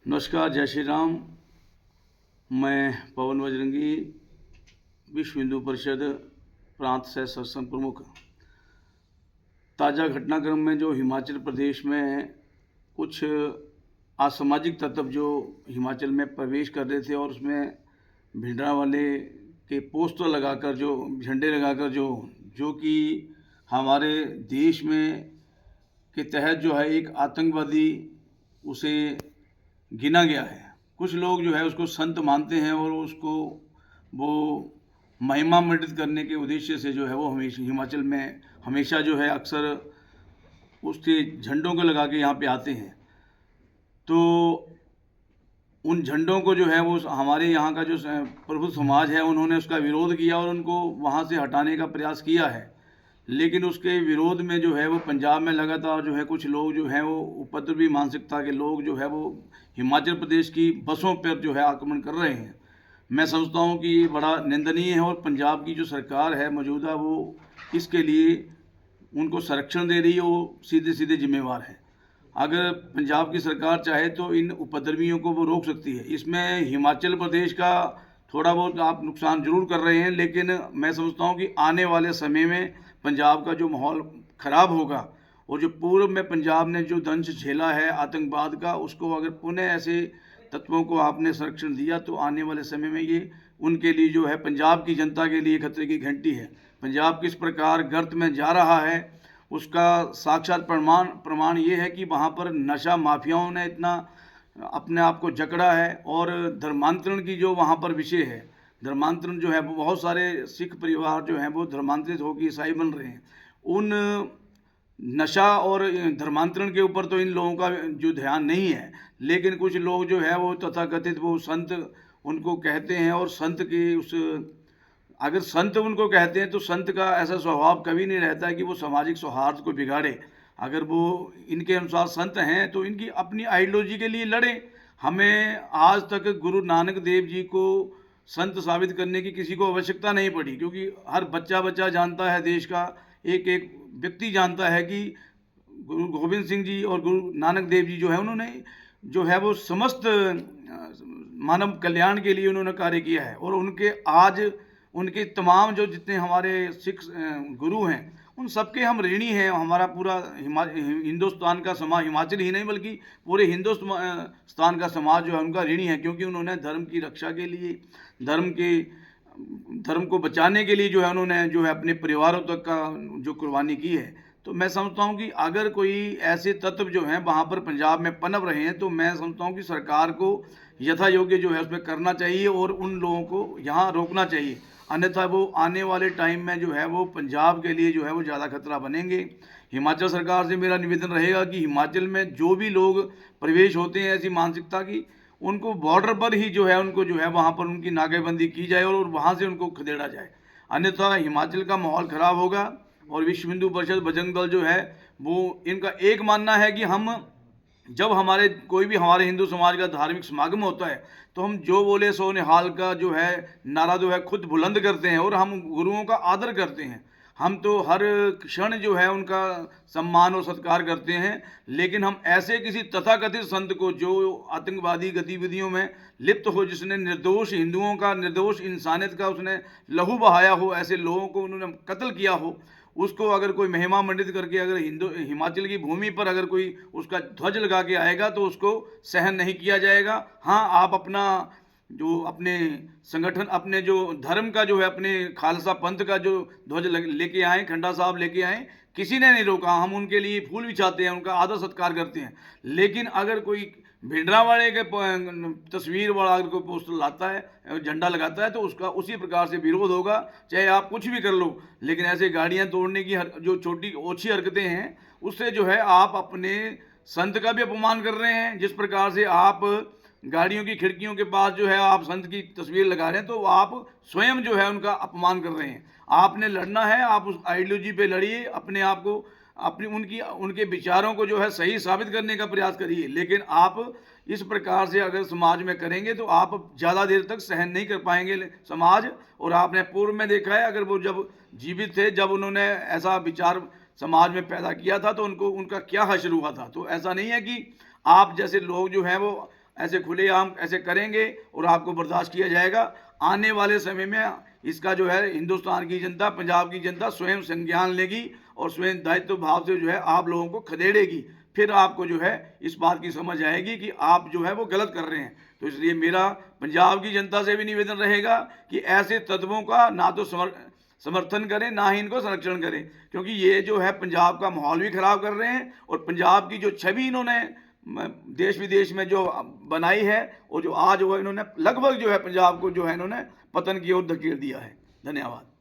नमस्कार, जय श्री राम। मैं पवन बजरंगी, विश्व हिंदू परिषद प्रांत सह सत्संग प्रमुख। ताज़ा घटनाक्रम में जो हिमाचल प्रदेश में कुछ असामाजिक तत्व जो हिमाचल में प्रवेश कर रहे थे और उसमें भिंडरांवाले के पोस्टर लगाकर जो झंडे लगाकर जो कि हमारे देश में के तहत जो है एक आतंकवादी उसे गिना गया है। कुछ लोग जो है उसको संत मानते हैं और उसको वो महिमा मंडित करने के उद्देश्य से जो है वो हमेशा हिमाचल में हमेशा जो है अक्सर उसके झंडों को लगा के यहाँ पे आते हैं। तो उन झंडों को जो है वो हमारे यहाँ का जो प्रभु समाज है उन्होंने उसका विरोध किया और उनको वहाँ से हटाने का प्रयास किया है। लेकिन उसके विरोध में जो है वो पंजाब में लगातार जो है कुछ लोग जो हैं वो उपद्रवी मानसिकता के लोग जो है वो हिमाचल प्रदेश की बसों पर जो है आक्रमण कर रहे हैं। मैं समझता हूँ कि ये बड़ा निंदनीय है और पंजाब की जो सरकार है मौजूदा वो इसके लिए उनको संरक्षण दे रही है, वो सीधे सीधे जिम्मेवार है। अगर पंजाब की सरकार चाहे तो इन उपद्रवियों को वो रोक सकती है। इसमें हिमाचल प्रदेश का थोड़ा बहुत आप नुकसान जरूर कर रहे हैं, लेकिन मैं समझता हूँ कि आने वाले समय में पंजाब का जो माहौल ख़राब होगा और जो पूर्व में पंजाब ने जो दंश झेला है आतंकवाद का, उसको अगर पुनः ऐसे तत्वों को आपने संरक्षण दिया तो आने वाले समय में ये उनके लिए जो है पंजाब की जनता के लिए खतरे की घंटी है। पंजाब किस प्रकार गर्त में जा रहा है उसका साक्षात प्रमाण ये है कि वहाँ पर नशा माफियाओं ने इतना अपने आप को जकड़ा है और धर्मांतरण की जो वहाँ पर विषय है, धर्मांतरण जो है वो बहुत सारे सिख परिवार जो हैं वो धर्मांतरित होकर ईसाई बन रहे हैं। उन नशा और धर्मांतरण के ऊपर तो इन लोगों का जो ध्यान नहीं है, लेकिन कुछ लोग जो है वो तथाकथित वो संत उनको कहते हैं और संत की उस अगर संत उनको कहते हैं तो संत का ऐसा स्वभाव कभी नहीं रहता है कि वो सामाजिक सौहार्द को बिगाड़े। अगर वो इनके अनुसार संत हैं तो इनकी अपनी आइडियोलॉजी के लिए लड़ें। हमें आज तक गुरु नानक देव जी को संत साबित करने की किसी को आवश्यकता नहीं पड़ी, क्योंकि हर बच्चा बच्चा जानता है, देश का एक एक व्यक्ति जानता है कि गुरु गोविंद सिंह जी और गुरु नानक देव जी जो है उन्होंने जो है वो समस्त मानव कल्याण के लिए उन्होंने कार्य किया है। और उनके आज उनके तमाम जो जितने हमारे सिख गुरु हैं उन सबके हम ऋणी हैं। हमारा पूरा हिंदुस्तान का समाज, हिमाचल ही नहीं बल्कि पूरे हिंदुस्तान का समाज जो है उनका ऋणी है, क्योंकि उन्होंने धर्म की रक्षा के लिए, धर्म को बचाने के लिए जो है उन्होंने जो है अपने परिवारों तक का जो कुर्बानी की है। तो मैं समझता हूँ कि अगर कोई ऐसे तत्व जो हैं वहाँ पर पंजाब में पनप रहे हैं तो मैं समझता हूँ कि सरकार को यथा योग्य जो है उसमें करना चाहिए और उन लोगों को यहाँ रोकना चाहिए। अन्यथा वो आने वाले टाइम में जो है वो पंजाब के लिए जो है वो ज़्यादा खतरा बनेंगे। हिमाचल सरकार से मेरा निवेदन रहेगा कि हिमाचल में जो भी लोग प्रवेश होते हैं ऐसी मानसिकता की, उनको बॉर्डर पर ही जो है उनको जो है वहाँ पर उनकी नाकेबंदी की जाए और वहाँ से उनको खदेड़ा जाए। अन्यथा हिमाचल का माहौल ख़राब होगा। और विश्व हिंदू परिषद बजरंग दल जो है वो इनका एक मानना है कि हम जब हमारे कोई भी हमारे हिंदू समाज का धार्मिक समागम होता है तो हम जो बोले सो निहाल का जो है नारा जो है खुद बुलंद करते हैं और हम गुरुओं का आदर करते हैं। हम तो हर क्षण जो है उनका सम्मान और सत्कार करते हैं, लेकिन हम ऐसे किसी तथाकथित संत को जो आतंकवादी गतिविधियों में लिप्त हो, जिसने निर्दोष हिंदुओं का, निर्दोष इंसानियत का उसने लहू बहाया हो, ऐसे लोगों को उन्होंने कत्ल किया हो, उसको अगर कोई महिमा मंडित करके अगर हिमाचल की भूमि पर अगर कोई उसका ध्वज लगा के आएगा तो उसको सहन नहीं किया जाएगा। हाँ, आप अपना जो अपने संगठन, अपने जो धर्म का जो है, अपने खालसा पंथ का जो ध्वज लेके आए, खंडा साहब लेके आए, किसी ने नहीं रोका। हम उनके लिए फूल बिछाते हैं, उनका आदर सत्कार करते हैं। लेकिन अगर कोई भिंडरांवाले के तस्वीर वाला अगर कोई पोस्टर लाता है, झंडा लगाता है, तो उसका उसी प्रकार से विरोध होगा, चाहे आप कुछ भी कर लो। लेकिन ऐसे गाड़ियां तोड़ने की जो छोटी ओछी हरकतें हैं उससे जो है आप अपने संत का भी अपमान कर रहे हैं। जिस प्रकार से आप गाड़ियों की खिड़कियों के पास जो है आप संत की तस्वीर लगा रहे हैं तो आप स्वयं जो है उनका अपमान कर रहे हैं। आपने लड़ना है, आप उस आइडियोलॉजी पे लड़िए, अपने आप को अपनी उनके विचारों को जो है सही साबित करने का प्रयास करिए। लेकिन आप इस प्रकार से अगर समाज में करेंगे तो आप ज़्यादा देर तक सहन नहीं कर पाएंगे समाज। और आपने पूर्व में देखा है, अगर वो जब जीवित थे, जब उन्होंने ऐसा विचार समाज में पैदा किया था तो उनका क्या हश्र हुआ था। तो ऐसा नहीं है कि आप जैसे लोग जो हैं वो ऐसे खुलेआम ऐसे करेंगे और आपको बर्दाश्त किया जाएगा। आने वाले समय में इसका जो है हिंदुस्तान की जनता, पंजाब की जनता स्वयं संज्ञान लेगी और स्वयं दायित्व भाव से जो है आप लोगों को खदेड़ेगी। फिर आपको जो है इस बात की समझ आएगी कि आप जो है वो गलत कर रहे हैं। तो इसलिए मेरा पंजाब की जनता से भी निवेदन रहेगा कि ऐसे तत्वों का ना तो समर्थन करें, ना ही इनको संरक्षण करें, क्योंकि ये जो है पंजाब का माहौल भी खराब कर रहे हैं और पंजाब की जो छवि इन्होंने देश विदेश में जो बनाई है और जो आज वो इन्होंने लगभग जो है पंजाब को जो है इन्होंने पतन की ओर धकेल दिया है। धन्यवाद।